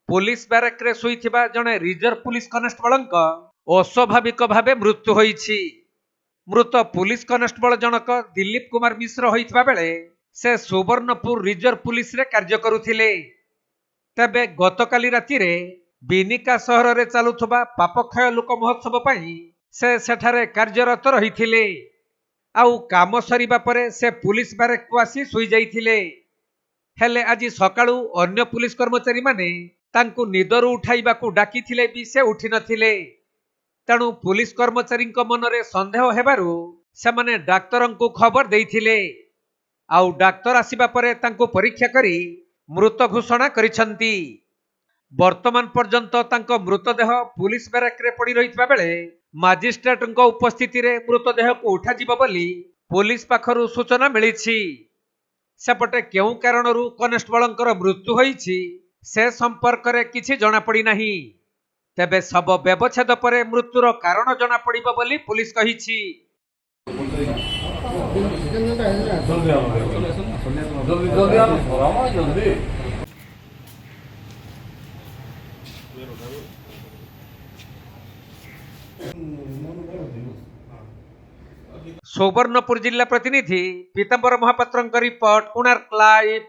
Police ब्यारेक्रे शोइथिबा जणे reserve police constable अस्वाभाविक भावे मृत्यु होइछि। मृत पुलिस कनेस्टेबल जनक दिलीप कुमार मिश्र होइथिबा बेले से सुवर्णपुर रिजर्व पुलिस रे कार्य करुथिले। तेबे गतकाली राति रे बिनिका सहर रे चालुथबा पापक्षय लोक महोत्सव पई से सेठारे कार्यरत रहिथिले। आउ काम सरीबा परे से पुलिस ब्यारेक को आसी सुई जाइथिले। हेले आज सकाळू अन्य पुलिस कर्मचारी माने तांकु निदरु उठाइबाकू डाकिथिले भी से उठी नथिले। तेणु पुलिस कर्मचारी मनरे संदेह हेबारु सेमाने डाक्तरंकु खबर देइथिले। आउ डाक्तर आसिबा परे तांकु परीक्षा करी मृत घोषणा करिसंती। वर्तमान पर्यंत तांको मृतदेह पुलिस ब्यारेक रे पड़ी रहितबा बेले मजिस्ट्रेटଙ୍କ उपस्थिति रे मृतदेह को उठा जिवो बोली पुलिस पाखरु सूचना मिलिछि। सेपटे केउ कारणरू कनेस्टेबलंकर मृत्यु होइछि से संपर्क रे किछि जणा पड़ी नाही। तेबे सब व्यवच्छेद परे मृत्युर कारण जणा पड़िबो बोली पुलिस कहिछि। सुवर्णपुर जिला प्रतिनिधि पीतांबर महापात्र रिपोर्ट कोणार्क लाइव।